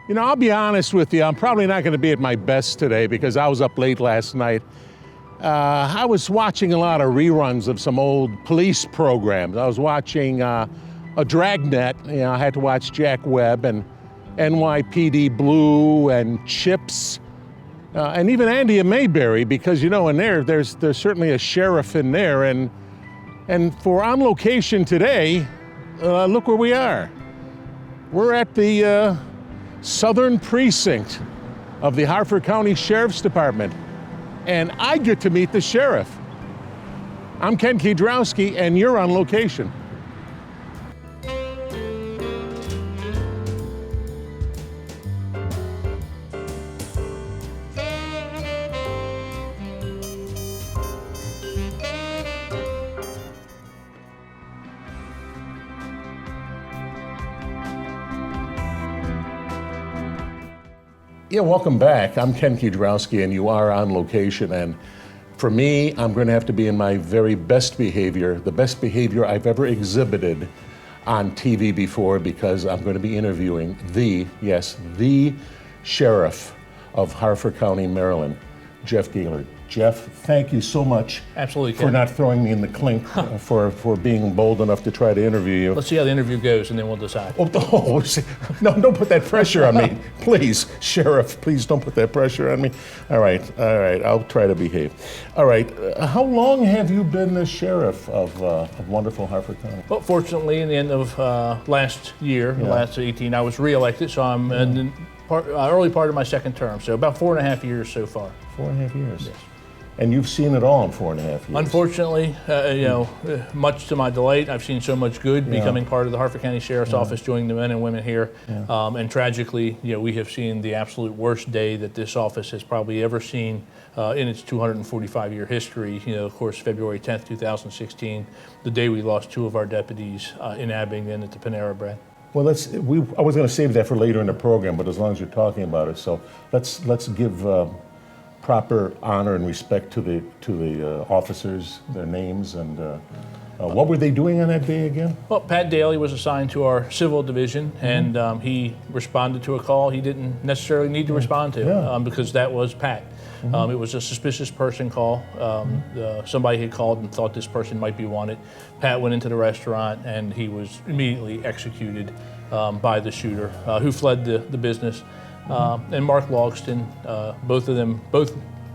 You know, I'll be honest with you, I'm probably not going to be at my best today because I was up late last night. I was watching a lot of reruns of some old police programs. I was watching a Dragnet. You know, I had to watch Jack Webb and NYPD Blue and Chips, and even Andy and Mayberry, because, you know, in there's certainly a sheriff in there. And for On Location today, look where we are. We're at the Southern Precinct of the Harford County Sheriff's Department, and I get to meet the sheriff. I'm Ken Kiedrowski, and you're On Location. Yeah, welcome back. I'm Ken Kiedrowski, and you are On Location. And for me, I'm going to have to be in my very best behavior, the best behavior I've ever exhibited on TV before, because I'm going to be interviewing the sheriff of Harford County, Maryland, Jeff Gahler. Jeff, thank you so much. Absolutely, Ken. For not throwing me in the clink, for being bold enough to try to interview you. Let's see how the interview goes, and then we'll decide. No, don't put that pressure on me. Please, Sheriff, please don't put that pressure on me. All right, I'll try to behave. All right, how long have you been the sheriff of wonderful Harford County? Well, fortunately, in the end of last year, the last 18, I was reelected, so I'm in the early part of my second term, so about 4.5 years so far. 4.5 years? Yes. And you've seen it all in 4.5 years. Unfortunately, much to my delight, I've seen so much good becoming part of the Harford County Sheriff's Office, joining the men and women here. And tragically, we have seen the absolute worst day that this office has probably ever seen in its 245-year history. Of course, February 10th, 2016, the day we lost 2 of our deputies in Abingdon at the Panera Bread. Well, I was going to save that for later in the program, but as long as you're talking about it, so let's give proper honor and respect to the officers, their names, and what were they doing on that day again? Well, Pat Daly was assigned to our civil division, and he responded to a call he didn't necessarily need to respond to because that was Pat. It was a suspicious person call. Somebody had called and thought this person might be wanted. Pat went into the restaurant, and he was immediately executed by the shooter, who fled the business. And Mark Logston, both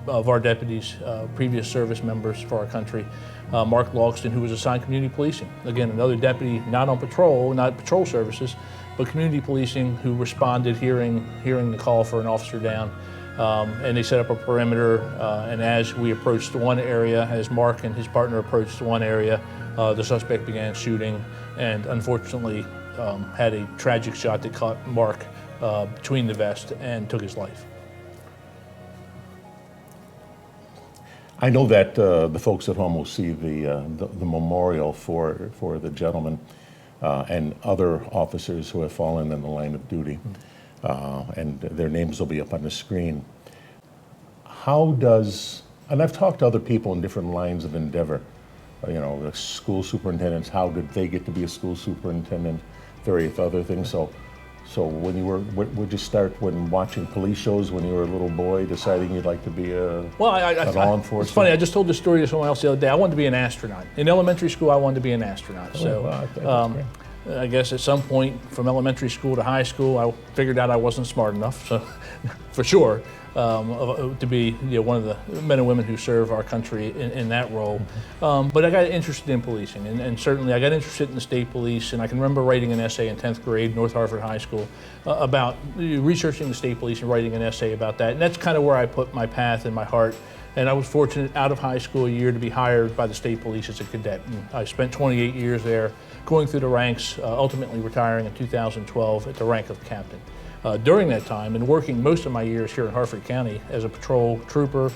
of our deputies, previous service members for our country. Mark Logston, who was assigned community policing. Again, another deputy, not on patrol, not patrol services, but community policing, who responded hearing the call for an officer down. And they set up a perimeter, and as we approached one area, as Mark and his partner approached one area, the suspect began shooting, and unfortunately had a tragic shot that caught Mark between the vest and took his life. I know that the folks at home will see the memorial for the gentleman and other officers who have fallen in the line of duty, and their names will be up on the screen. And I've talked to other people in different lines of endeavor, the school superintendents, how did they get to be a school superintendent, various other things. So when would you start when watching police shows when you were a little boy, deciding you'd like to be an law enforcement? It's funny, I just told this story to someone else the other day. I wanted to be an astronaut. In elementary school, I wanted to be an astronaut. I guess at some point from elementary school to high school, I figured out I wasn't smart enough, so for sure, to be one of the men and women who serve our country in that role. But I got interested in policing, and certainly I got interested in the state police, and I can remember writing an essay in 10th grade, North Harford High School, about researching the state police and writing an essay about that. And that's kind of where I put my path and my heart. And I was fortunate out of high school a year to be hired by the state police as a cadet. And I spent 28 years there, going through the ranks, ultimately retiring in 2012 at the rank of captain. During that time, and working most of my years here in Harford County as a patrol trooper,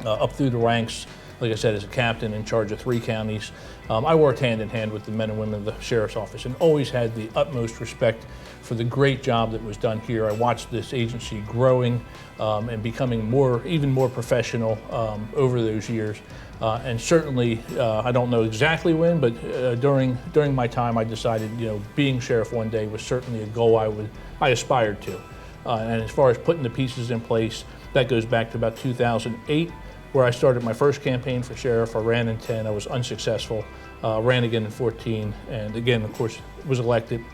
up through the ranks, like I said, as a captain in charge of 3 counties, I worked hand in hand with the men and women of the Sheriff's Office and always had the utmost respect for the great job that was done here. I watched this agency growing and becoming even more professional over those years. And certainly, I don't know exactly when, but during my time, I decided, being sheriff one day was certainly a goal I aspired to. And as far as putting the pieces in place, that goes back to about 2008, where I started my first campaign for sheriff. I ran in 10, I was unsuccessful, ran again in 14, and again, of course, was elected,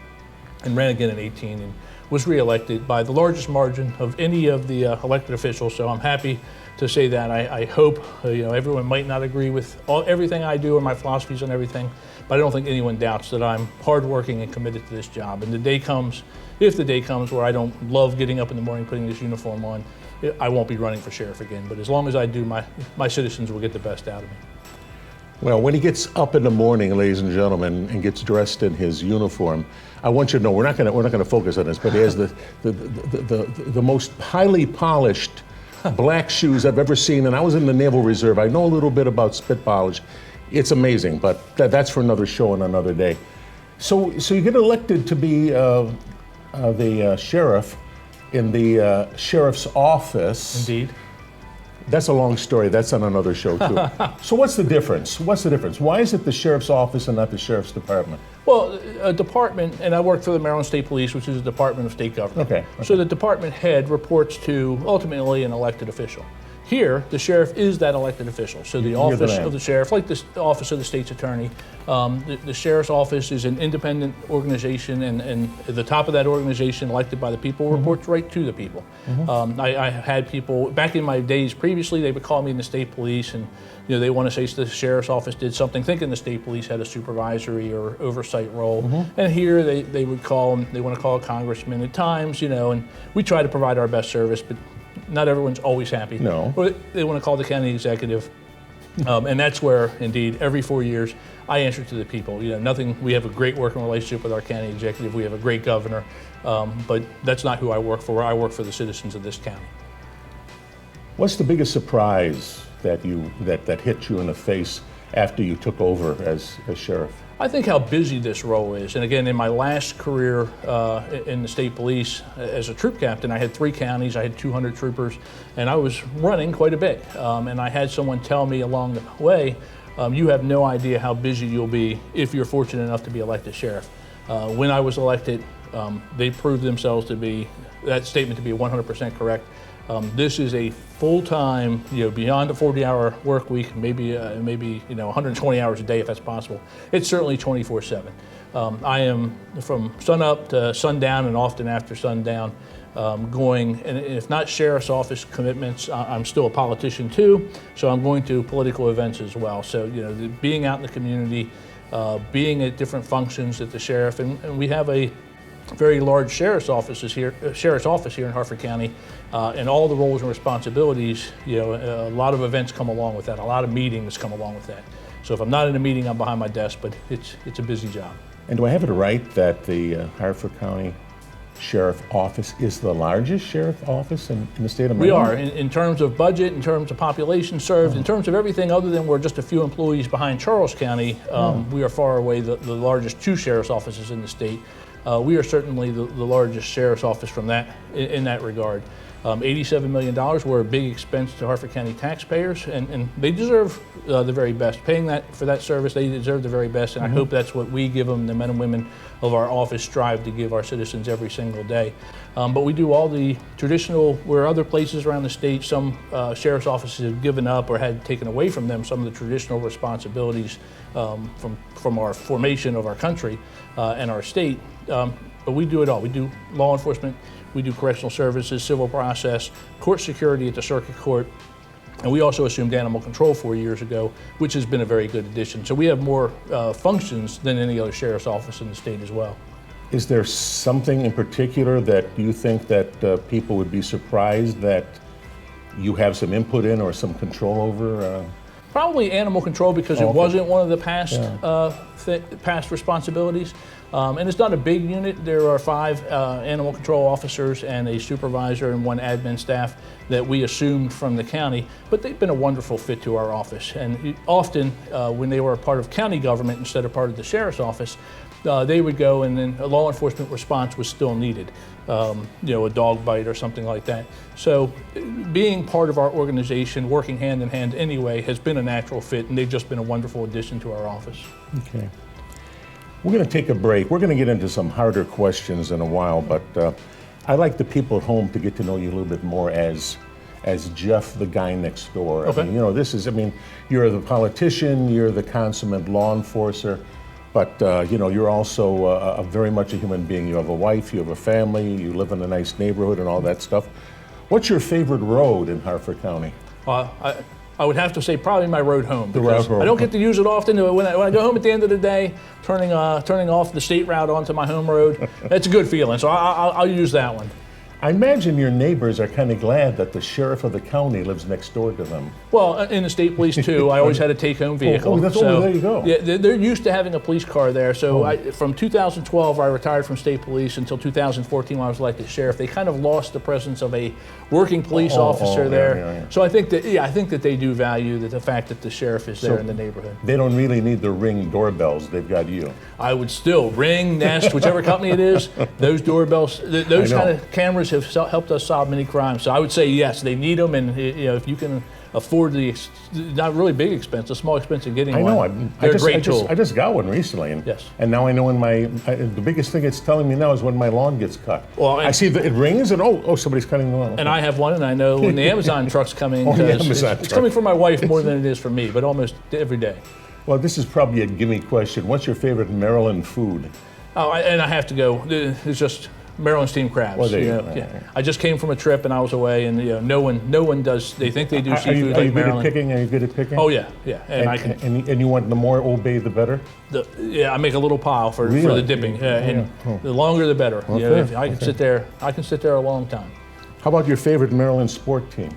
and ran again in 18, and was reelected by the largest margin of any of the elected officials. So I'm happy to say that. I hope everyone might not agree with everything I do or my philosophies on everything, but I don't think anyone doubts that I'm hardworking and committed to this job. And the day comes, if the day comes, where I don't love getting up in the morning, putting this uniform on, I won't be running for sheriff again. But as long as I do, my citizens will get the best out of me. Well, when he gets up in the morning, ladies and gentlemen, and gets dressed in his uniform, I want you to know we're not going to focus on this, but he has the most highly polished black shoes I've ever seen. And I was in the Naval Reserve. I know a little bit about spit polish. It's amazing, but that's for another show and another day. So you get elected to be the sheriff in the sheriff's office. Indeed. That's a long story. That's on another show too. So what's the difference? Why is it the sheriff's office and not the sheriff's department? Well, a department, and I work for the Maryland State Police, which is a department of state government. Okay. So the department head reports to ultimately an elected official. Here, the sheriff is that elected official. So the office of the sheriff, like the office of the state's attorney, the sheriff's office is an independent organization, and the top of that organization, elected by the people, reports right to the people. I had people, back in my days previously, they would call me in the state police, and they want to say the sheriff's office did something, thinking the state police had a supervisory or oversight role. And here they would call, they want to call a congressman at times, and we try to provide our best service, but not everyone's always happy. No. Or they want to call the county executive. And that's where, indeed, every 4 years, I answer to the people. We have a great working relationship with our county executive. We have a great governor, but that's not who I work for. I work for the citizens of this county. What's the biggest surprise that hit you in the face after you took over as sheriff? I think how busy this role is. And again, in my last career in the state police as a troop captain, I had 3 counties, I had 200 troopers, and I was running quite a bit. And I had someone tell me along the way, you have no idea how busy you'll be if you're fortunate enough to be elected sheriff. When I was elected, they proved themselves to be, that statement to be 100% correct. This is a full-time, beyond a 40-hour work week, maybe 120 hours a day if that's possible. It's certainly 24/7. I am from sunup to sundown, and often after sundown, going, and if not sheriff's office commitments, I'm still a politician too, so I'm going to political events as well. So, being out in the community, being at different functions at the sheriff, and we have a very large sheriff's office here in Harford County, and all the roles and responsibilities. A lot of events come along with that. A lot of meetings come along with that. So if I'm not in a meeting, I'm behind my desk. But it's a busy job. And do I have it right that the Harford County Sheriff Office is the largest sheriff office in the state of Maryland? We are, in terms of budget, in terms of population served, in terms of everything other than we're just a few employees behind Charles County. We are far away the largest 2 sheriff's offices in the state. We are certainly the largest sheriff's office from in that regard. $87 million were a big expense to Harford County taxpayers, and they deserve the very best. Paying for that service, they deserve the very best, and I hope that's what we give them, the men and women of our office strive to give our citizens every single day. But we do all the traditional, where other places around the state, some sheriff's offices have given up or had taken away from them some of the traditional responsibilities from our formation of our country and our state. But we do it all. We do law enforcement, we do correctional services, civil process, court security at the circuit court, and we also assumed animal control 4 years ago, which has been a very good addition. So we have more functions than any other sheriff's office in the state as well. Is there something in particular that you think that people would be surprised that you have some input in or some control over? Probably animal control, because it wasn't one of the past responsibilities. And it's not a big unit. There are 5 animal control officers and a supervisor and 1 admin staff that we assumed from the county, but they've been a wonderful fit to our office. And often when they were a part of county government instead of part of the sheriff's office, they would go, and then a law enforcement response was still needed, a dog bite or something like that. So being part of our organization, working hand in hand anyway, has been a natural fit, and they've just been a wonderful addition to our office. Okay. We're going to take a break. We're going to get into some harder questions in a while, but I'd like the people at home to get to know you a little bit more as Jeff, the guy next door. Okay. I mean, you're the politician, you're the consummate law enforcer, but you're also very much a human being. You have a wife, you have a family, you live in a nice neighborhood and all that stuff. What's your favorite road in Harford County? I would have to say probably my road home. The road home. I don't get to use it often. When I go home at the end of the day, turning off the state route onto my home road, that's a good feeling. So I'll use that one. I imagine your neighbors are kind of glad that the sheriff of the county lives next door to them. Well, in the state police too, I always had a take-home vehicle. There you go. Yeah, they're used to having a police car there. So from 2012, I retired from state police until 2014 when I was elected sheriff. They kind of lost the presence of a working police officer there. Yeah. So I think that they do value the fact that the sheriff is there in the neighborhood. They don't really need the Ring doorbells. They've got you. I would still Ring, Nest, whichever company it is. Those doorbells, those kind of cameras have helped us solve many crimes. So I would say yes, they need them, and if you can afford the not really big expense, a small expense of getting one. They're a great tool. I just got one recently, and yes. And now I know the biggest thing it's telling me now is when my lawn gets cut. Well, I see that it rings, and somebody's cutting the lawn. Okay. And I have one, and I know when the Amazon truck's coming. It's coming from my wife more than it is from me, but almost every day. Well, this is probably a gimme question. What's your favorite Maryland food? Oh, and I have to go. It's just Maryland steamed crabs. Well, there you go. Yeah. I just came from a trip and I was away, and no one does. They think they do seafood Are like you Maryland. Are you good at picking? Oh yeah. And you want the more Old Bay, the better? I make a little pile for the dipping, and the longer the better. Okay. I can sit there a long time. How about your favorite Maryland sport team?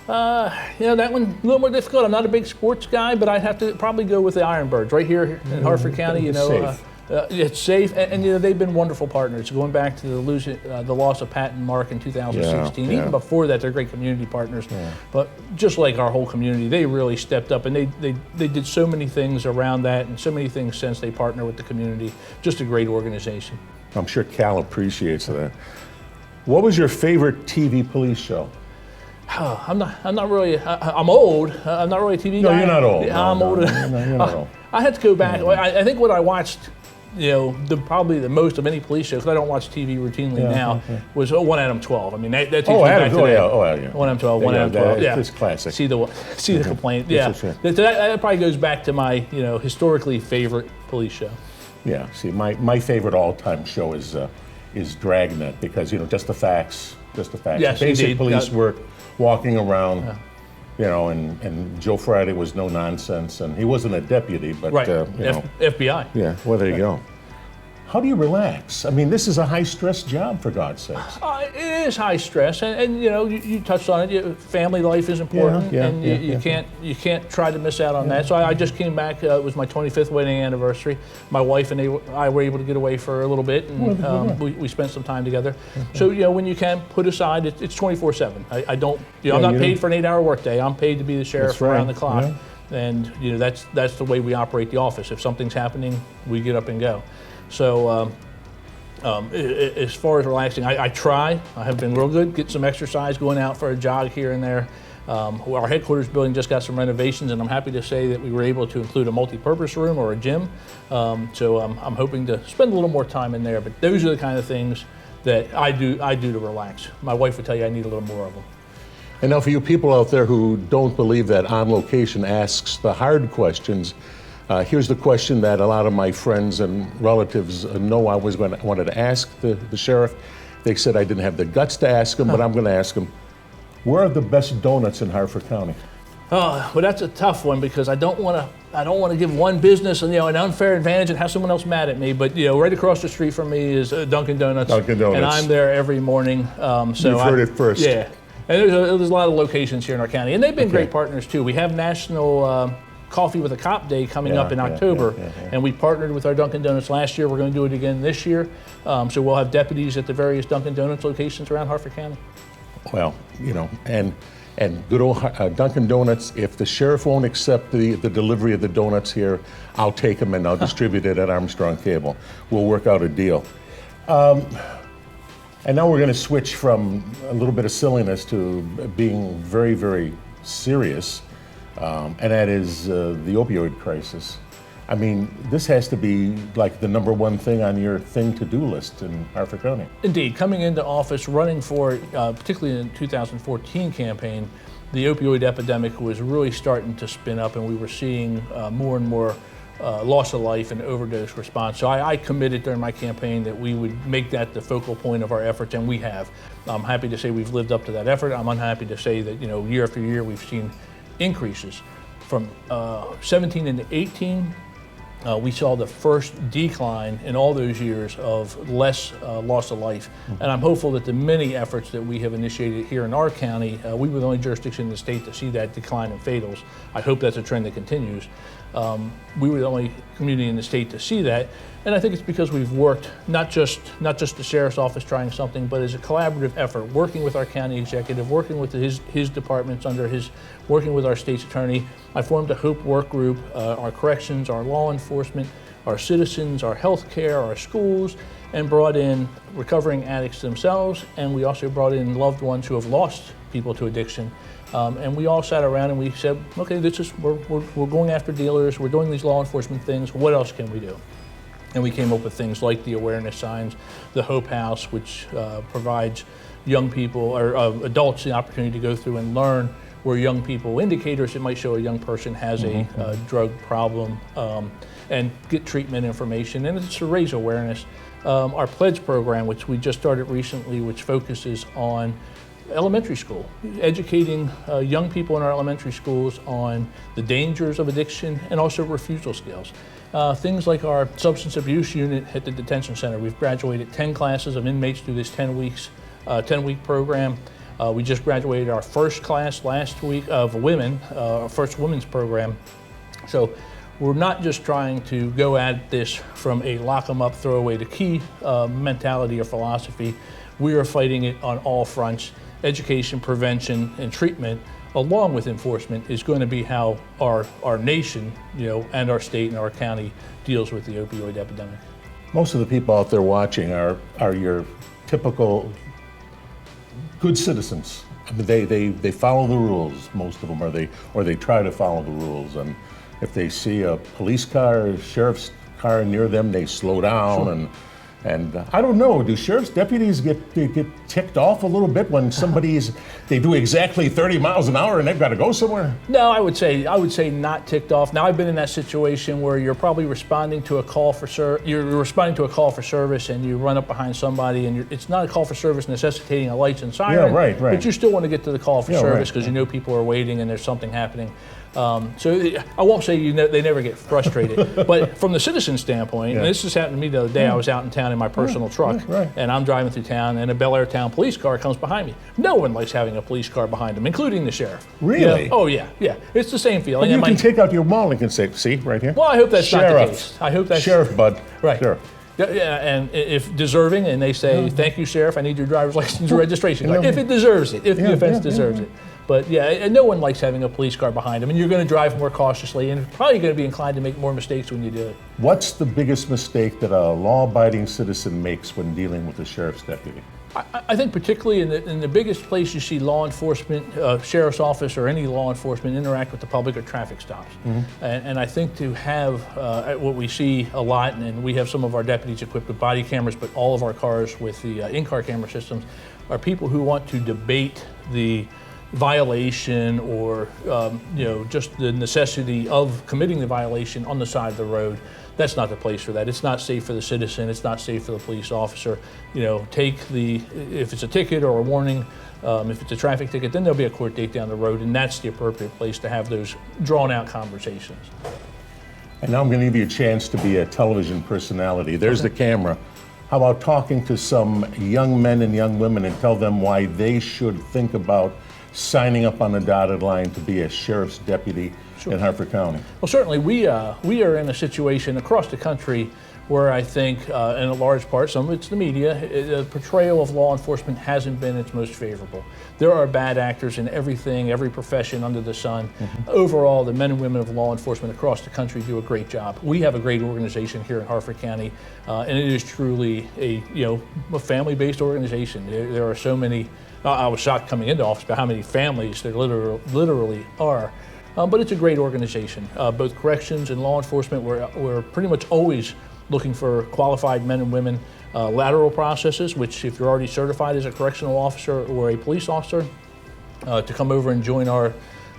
That one a little more difficult. I'm not a big sports guy, but I'd have to probably go with the Ironbirds right here in Harford County. Safe. It's safe, and they've been wonderful partners. Going back to the loss of Pat and Mark in 2016, even before that, they're great community partners. Yeah. But just like our whole community, they really stepped up, and they did so many things around that, and so many things since they partner with the community. Just a great organization. I'm sure Cal appreciates that. What was your favorite TV police show? I'm not really. I'm old. I'm not really a TV guy. No, you're not old. I'm old. You're not old. I had to go back. I think what I watched, probably the most of any police show, because I don't watch TV routinely now, was 1 Adam 12. I mean, that takes me back to that. 1 Adam 12, 1 Adam 12. Yeah, it's classic. See the complaint. Yeah, that probably goes back to my historically favorite police show. Yeah. See, my favorite all-time show is Dragnet, because just the facts. Yes, basic indeed. police work, walking around. And Joe Friday was no nonsense, and he wasn't a deputy, but FBI. Yeah, well, there you go. How do you relax? I mean, this is a high-stress job, for God's sakes. It is high stress, and you touched on it. Family life is important, and you can't try to miss out on that. So I just came back. It was my 25th wedding anniversary. My wife and I were able to get away for a little bit, and we spent some time together. So when you can put aside, it's 24/7. I don't. I'm not paid for an 8-hour workday. I'm paid to be the sheriff around the clock, and that's the way we operate the office. If something's happening, we get up and go. So as far as relaxing, I try. I have been real good. Get some exercise, going out for a jog here and there. Our headquarters building just got some renovations, and I'm happy to say that we were able to include a multi-purpose room or a gym. So I'm hoping to spend a little more time in there. But those are the kind of things that I do to relax. My wife would tell you I need a little more of them. And now for you people out there who don't believe that On Location asks the hard questions, here's the question that a lot of my friends and relatives know I wanted to ask the sheriff. They said I didn't have the guts to ask him, but I'm going to ask him. Where are the best donuts in Harford County? Well, that's a tough one, because I don't want to give one business an unfair advantage and have someone else mad at me. But right across the street from me is Dunkin' Donuts. And I'm there every morning. So you've heard it first. Yeah. And there's a lot of locations here in our county, and they've been great partners too. We have National Coffee with a Cop Day coming up in October, and we partnered with our Dunkin' Donuts last year. We're going to do it again this year. So we'll have deputies at the various Dunkin' Donuts locations around Harford County. Well, and good old Dunkin' Donuts, if the sheriff won't accept the delivery of the donuts here, I'll take them and I'll distribute it at Armstrong Cable. We'll work out a deal. And now we're going to switch from a little bit of silliness to being very, very serious, and that is the opioid crisis. I mean, this has to be like the number one thing on your to-do list in Harford County. Indeed, coming into office, running for, particularly in the 2014 campaign, the opioid epidemic was really starting to spin up, and we were seeing more and more loss of life and overdose response. So I committed during my campaign that we would make that the focal point of our efforts, and we have. I'm happy to say we've lived up to that effort. I'm unhappy to say that, year after year we've seen increases. From 17 into 18, we saw the first decline in all those years of less loss of life. And I'm hopeful that the many efforts that we have initiated here in our county, we were the only jurisdiction in the state to see that decline in fatals. I hope that's a trend that continues. We were the only community in the state to see that. And I think it's because we've worked, not just the sheriff's office trying something, but as a collaborative effort, working with our county executive, working with his departments working with our state's attorney. I formed a HOPE work group, our corrections, our law enforcement, our citizens, our health care, our schools, and brought in recovering addicts themselves. And we also brought in loved ones who have lost people to addiction. And we all sat around and we said, okay, we're going after dealers, we're doing these law enforcement things, what else can we do? And we came up with things like the awareness signs, the Hope House, which provides young people or adults the opportunity to go through and learn where young people, indicators that might show a young person has a drug problem, and get treatment information, and it's to raise awareness. Our Pledge program, which we just started recently, which focuses on elementary school, educating young people in our elementary schools on the dangers of addiction and also refusal skills. Things like our substance abuse unit at the detention center. We've graduated 10 classes of inmates through this 10-week program. We just graduated our first class last week of women, our first women's program. So we're not just trying to go at this from a lock 'em up, throw away the key mentality or philosophy. We are fighting it on all fronts. Education, prevention, and treatment, along with enforcement, is going to be how our nation, and our state and our county deals with the opioid epidemic. Most of the people out there watching are your typical good citizens. I mean, they follow the rules, most of them, or they try to follow the rules. And if they see a police car, a sheriff's car near them, they slow down. Sure. And I don't know, do sheriff's deputies get ticked off a little bit when they do exactly 30 miles an hour and they've got to go somewhere? No, I would say not ticked off. Now, I've been in that situation where you're probably responding to a call for service, and you run up behind somebody, and it's not a call for service necessitating a lights and siren. Yeah, right. But you still want to get to the call for service because right. you know people are waiting and there's something happening. So I won't say they never get frustrated, but from the citizen standpoint, and this just happened to me the other day. I was out in town in my personal truck, and I'm driving through town, and a Bel Air Town police car comes behind me. No one likes having a police car behind them, including the sheriff. Really? Oh yeah. It's the same feeling. But you can take out your wallet and say, see, right here? Well, I hope that's Sheriff. not the case. I hope that's Sheriff, bud. Right. Sheriff. Yeah, and if deserving, and they say, thank you, Sheriff, I need your driver's license or registration card. If it deserves it, if the offense deserves it. But and no one likes having a police car behind them, and you're going to drive more cautiously, and probably going to be inclined to make more mistakes when you do it. What's the biggest mistake that a law-abiding citizen makes when dealing with a sheriff's deputy? I think particularly in the biggest place you see law enforcement, sheriff's office, or any law enforcement interact with the public are traffic stops. And I think to have what we see a lot, and we have some of our deputies equipped with body cameras, but all of our cars with the in-car camera systems, are people who want to debate the violation or just the necessity of committing the violation on the side of the road. That's not the place for that. It's not safe for the citizen. It's not safe for the police officer. If it's a ticket or a warning, if it's a traffic ticket, then there'll be a court date down the road, and that's the appropriate place to have those drawn out conversations. And now I'm going to give you a chance to be a television personality. There's the camera. How about talking to some young men and young women and tell them why they should think about signing up on the dotted line to be a sheriff's deputy in Harford County? Well, certainly we are in a situation across the country where I think, in a large part, some of it's the media, the portrayal of law enforcement hasn't been its most favorable. There are bad actors in every profession under the sun. Overall, the men and women of law enforcement across the country do a great job. We have a great organization here in Harford County, and it is truly a family-based organization. There are so many. I was shocked coming into office by how many families there literally are. but it's a great organization. Both corrections and law enforcement, we're pretty much always looking for qualified men and women. Lateral processes, which if you're already certified as a correctional officer or a police officer, to come over and join our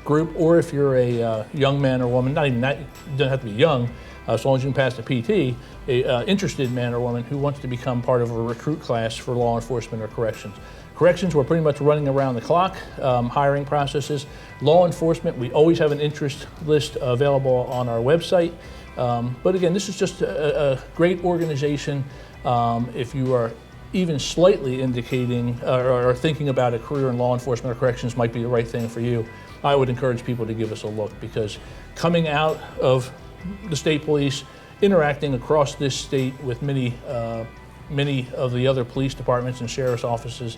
group, or if you're a young man or woman, not even that, you don't have to be young, as long as you can pass the PT, a interested man or woman who wants to become part of a recruit class for law enforcement or corrections. Corrections, we're pretty much running around the clock, hiring processes. Law enforcement, we always have an interest list available on our website. But again, this is just a great organization. If you are even slightly indicating or thinking about a career in law enforcement or corrections might be the right thing for you, I would encourage people to give us a look, because coming out of the state police, interacting across this state with many of the other police departments and sheriff's offices,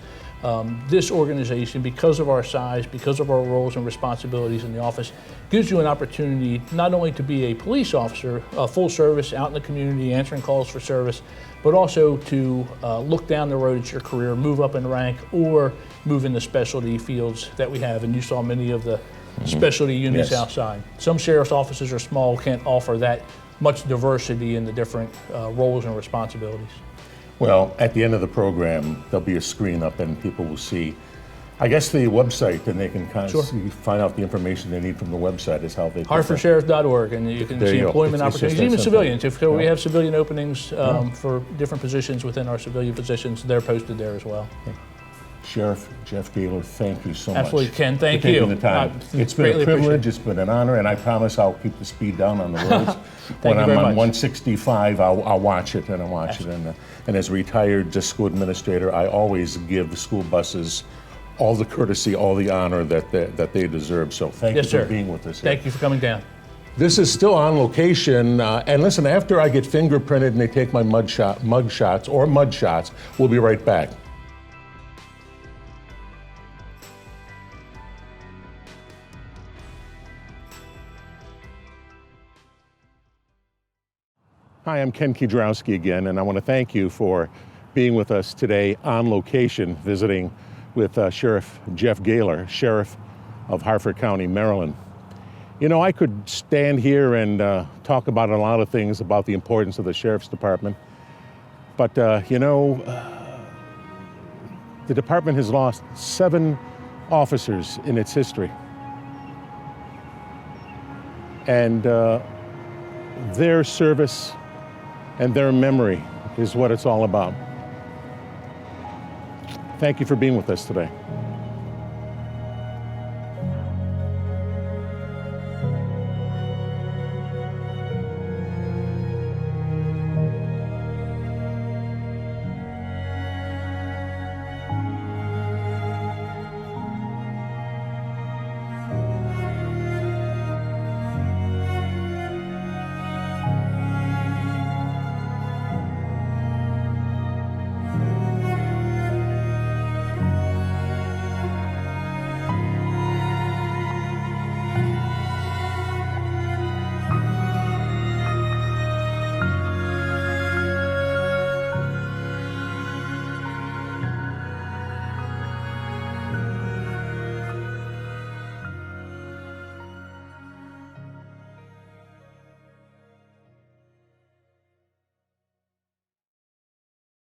this organization, because of our size, because of our roles and responsibilities in the office, gives you an opportunity not only to be a police officer, full service out in the community, answering calls for service, but also to look down the road at your career, move up in rank, or move in the specialty fields that we have. And you saw many of the specialty units outside. Some sheriff's offices are small, can't offer that much diversity in the different roles and responsibilities. Well, at the end of the program, there'll be a screen up and people will see, I guess, the website, and they can kind of find out the information they need from the website is how they... HarfordSheriff.org, and you can see employment opportunities, even civilians. If we have civilian openings for different positions within our civilian positions, they're posted there as well. Sheriff Jeff Gahler, thank you so much. Absolutely, Ken. Thank for you. taking the time. It's been a privilege. It's been an honor, and I promise I'll keep the speed down on the roads. When I'm on 165, I'll watch it, and I'll watch it. And as a retired school administrator, I always give the school buses all the courtesy, all the honor that they deserve. So thank you for being with us here. Thank you for coming down. This is still on location, and listen, after I get fingerprinted and they take my mud shots, we'll be right back. Hi, I'm Ken Kiedrowski again, and I want to thank you for being with us today on location, visiting with Sheriff Jeff Gahler, Sheriff of Harford County, Maryland. You know, I could stand here and talk about a lot of things about the importance of the Sheriff's Department, but you know, the department has lost 7 officers in its history. And their service and their memory is what it's all about. Thank you for being with us today.